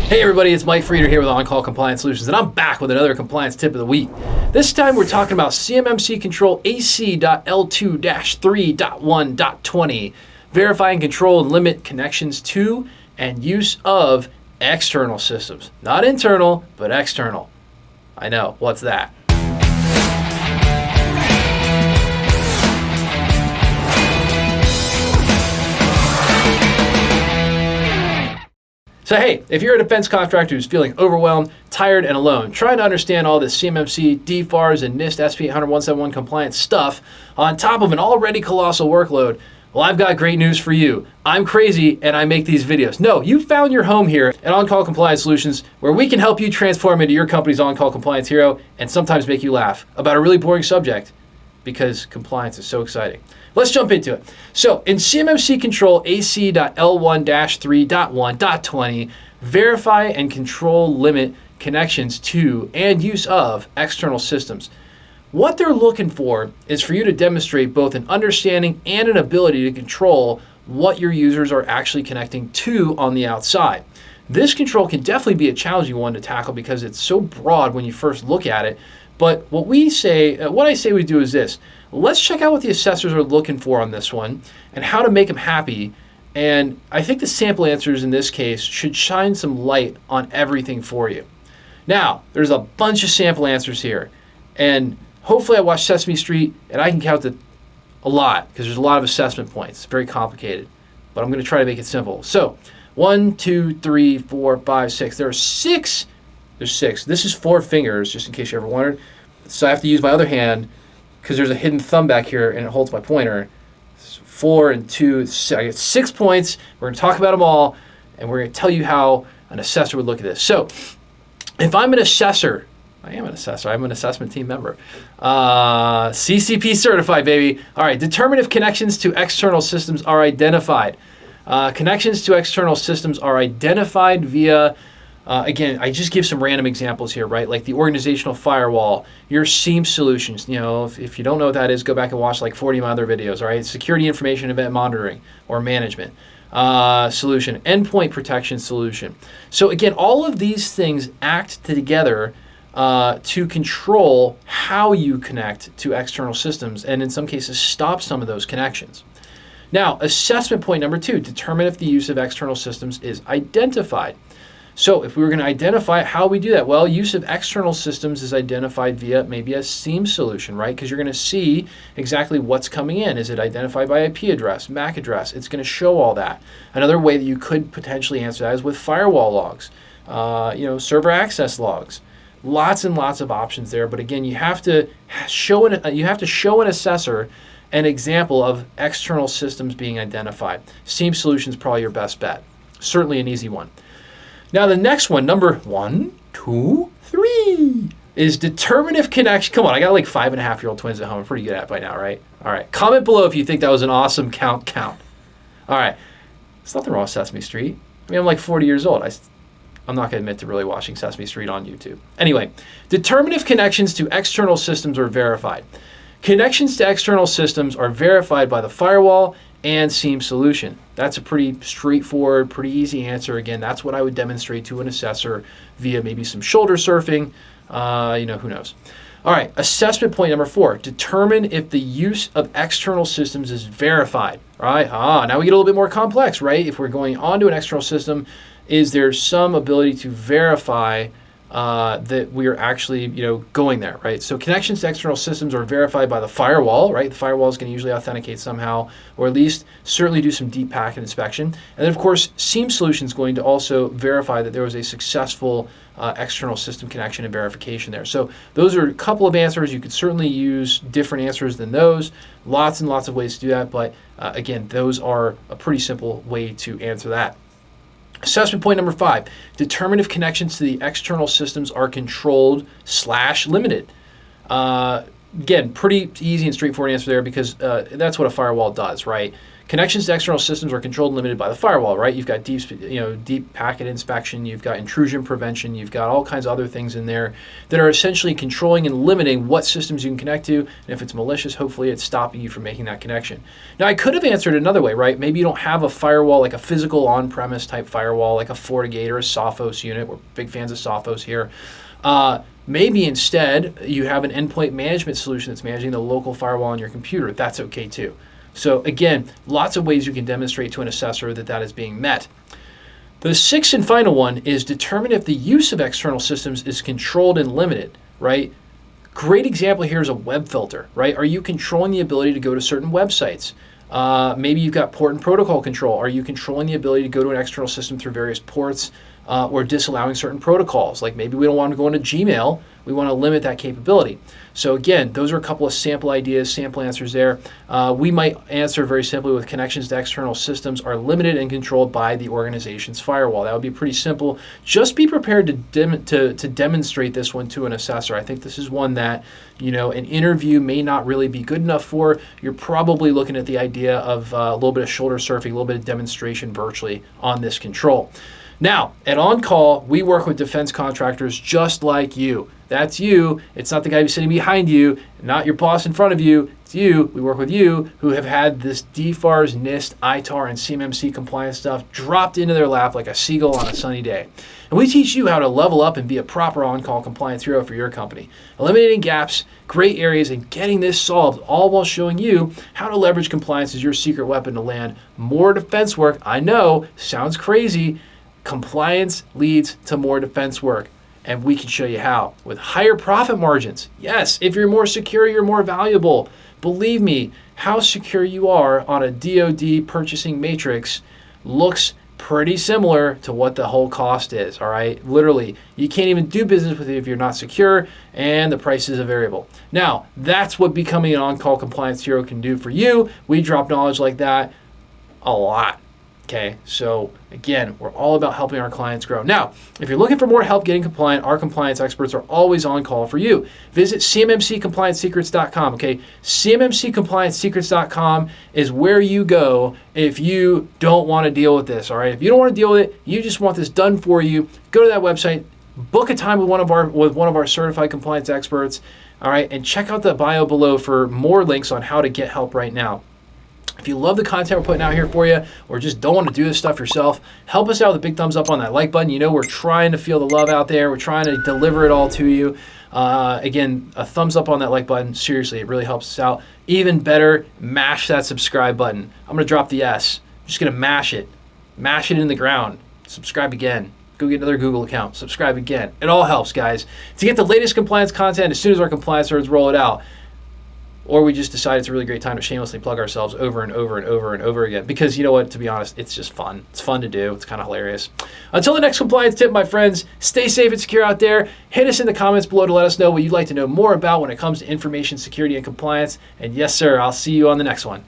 Hey everybody, it's Mike Frieder here with On-Call Compliance Solutions, and I'm back with another compliance tip of the week. This time we're talking about CMMC control AC.L2-3.1.20, verify and control and limit connections to and use of external systems. Not internal, but external. I know, what's that? So hey, if you're a defense contractor who's feeling overwhelmed, tired, and alone, trying to understand all this CMMC, DFARS, and NIST SP 800-171 compliance stuff on top of an already colossal workload, well, I've got great news for you. I'm crazy and I make these videos. No, you found your home here at On-Call Compliance Solutions, where we can help you transform into your company's on-call compliance hero and sometimes make you laugh about a really boring subject because compliance is so exciting. Let's jump into it. So in CMMC control AC.L1-3.1.20, verify and control limit connections to and use of external systems. What they're looking for is for you to demonstrate both an understanding and an ability to control what your users are actually connecting to on the outside. This control can definitely be a challenging one to tackle because it's so broad when you first look at it. But what I say we do is this. Let's check out what the assessors are looking for on this one and how to make them happy. And I think the sample answers in this case should shine some light on everything for you. Now, there's a bunch of sample answers here. And hopefully I watched Sesame Street and I can count a lot because there's a lot of assessment points. It's very complicated, but I'm going to try to make it simple. So 1, 2, 3, 4, 5, 6. There are six. There's 6. This is 4 fingers, just in case you ever wondered. So I have to use my other hand because there's a hidden thumb back here and it holds my pointer. 4 and 2, 6. I get 6 points. We're going to talk about them all, and we're going to tell you how an assessor would look at this. So if I'm an assessor, I am an assessor. I'm an assessment team member. CCP certified, baby. All right, determine if connections to external systems are identified. Connections to external systems are identified via again, I just give some random examples here, right? Like the organizational firewall, your SIEM solutions. You know, if you don't know what that is, go back and watch like 40 of my other videos, all right? Security information event monitoring or management solution, endpoint protection solution. So again, all of these things act together to control how you connect to external systems and in some cases stop some of those connections. Now, assessment point number 2, determine if the use of external systems is identified. So if we were going to identify it, how we do that? Well, use of external systems is identified via maybe a SIEM solution, right? Because you're going to see exactly what's coming in. Is it identified by IP address, MAC address? It's going to show all that. Another way that you could potentially answer that is with firewall logs, server access logs. Lots and lots of options there. But again, you have to show an assessor an example of external systems being identified. SIEM solution is probably your best bet. Certainly an easy one. Now the next one, number 1, 2, 3, is determine if connection. Come on, I got like 5.5-year-old twins at home. I'm pretty good at it by now, right? All right, comment below if you think that was an awesome count. All right, there's nothing wrong with Sesame Street. I mean, I'm like 40 years old. I'm not going to admit to really watching Sesame Street on YouTube. Anyway, determine if connections to external systems are verified. Connections to external systems are verified by the firewall and SIEM solution. That's a pretty straightforward, pretty easy answer. Again, that's what I would demonstrate to an assessor via maybe some shoulder surfing, who knows. All right, assessment point number 4, determine if the use of external systems is verified. All right, now we get a little bit more complex, right? If we're going onto an external system, is there some ability to verify that we are actually, going there, right? So connections to external systems are verified by the firewall, right? The firewall is going to usually authenticate somehow, or at least certainly do some deep packet inspection. And then, of course, SIEM solution is going to also verify that there was a successful external system connection and verification there. So those are a couple of answers. You could certainly use different answers than those. Lots and lots of ways to do that. But again, those are a pretty simple way to answer that. Assessment point number 5, determine if connections to the external systems are controlled/limited. Again, pretty easy and straightforward answer there because that's what a firewall does, right? Connections to external systems are controlled and limited by the firewall, right? You've got deep packet inspection, you've got intrusion prevention, you've got all kinds of other things in there that are essentially controlling and limiting what systems you can connect to. And if it's malicious, hopefully it's stopping you from making that connection. Now, I could have answered it another way, right? Maybe you don't have a firewall, like a physical on-premise type firewall, like a FortiGate or a Sophos unit. We're big fans of Sophos here. Maybe instead you have an endpoint management solution that's managing the local firewall on your computer. That's okay too. So again, lots of ways you can demonstrate to an assessor that that is being met. The sixth and final one is determine if the use of external systems is controlled and limited, right? Great example here is a web filter, right? Are you controlling the ability to go to certain websites? Maybe you've got port and protocol control. Are you controlling the ability to go to an external system through various ports or disallowing certain protocols? Like maybe we don't want to go into Gmail. We want to limit that capability. So again, those are a couple of sample ideas, sample answers there. We might answer very simply with connections to external systems are limited and controlled by the organization's firewall. That would be pretty simple. Just be prepared to demonstrate this one to an assessor. I think this is one that, an interview may not really be good enough for. You're probably looking at the idea of a little bit of shoulder surfing, a little bit of demonstration virtually on this control. Now, at On Call, we work with defense contractors just like you. That's you. It's not the guy who's sitting behind you, not your boss in front of you. It's you. We work with you who have had this DFARS, NIST, ITAR, and CMMC compliance stuff dropped into their lap like a seagull on a sunny day. And we teach you how to level up and be a proper on-call compliance hero for your company, eliminating gaps, gray areas, and getting this solved, all while showing you how to leverage compliance as your secret weapon to land more defense work. I know, sounds crazy. Compliance leads to more defense work, and we can show you how with higher profit margins. Yes, if you're more secure, you're more valuable. Believe me, how secure you are on a DoD purchasing matrix looks pretty similar to what the whole cost is, all right? Literally, you can't even do business with it if you're not secure, and the price is a variable. Now, that's what becoming an on-call compliance hero can do for you. We drop knowledge like that a lot. Okay, so again, we're all about helping our clients grow. Now, if you're looking for more help getting compliant, our compliance experts are always on call for you. Visit CMMCComplianceSecrets.com, okay? CMMCComplianceSecrets.com is where you go if you don't want to deal with this, all right? If you don't want to deal with it, you just want this done for you, go to that website, book a time with one of our certified compliance experts, all right? And check out the bio below for more links on how to get help right now. If you love the content we're putting out here for you, or just don't want to do this stuff yourself, help us out with a big thumbs up on that like button. We're trying to feel the love out there. We're trying to deliver it all to you. Again, a thumbs up on that like button. Seriously, it really helps us out. Even better, mash that subscribe button. I'm going to drop the S. I'm just going to mash it. Mash it in the ground. Subscribe again. Go get another Google account. Subscribe again. It all helps, guys. To get the latest compliance content as soon as our compliance nerds roll it out. Or we just decide it's a really great time to shamelessly plug ourselves over and over and over and over again. Because you know what, to be honest, it's just fun. It's fun to do. It's kind of hilarious. Until the next compliance tip, my friends, stay safe and secure out there. Hit us in the comments below to let us know what you'd like to know more about when it comes to information security and compliance. And yes, sir, I'll see you on the next one.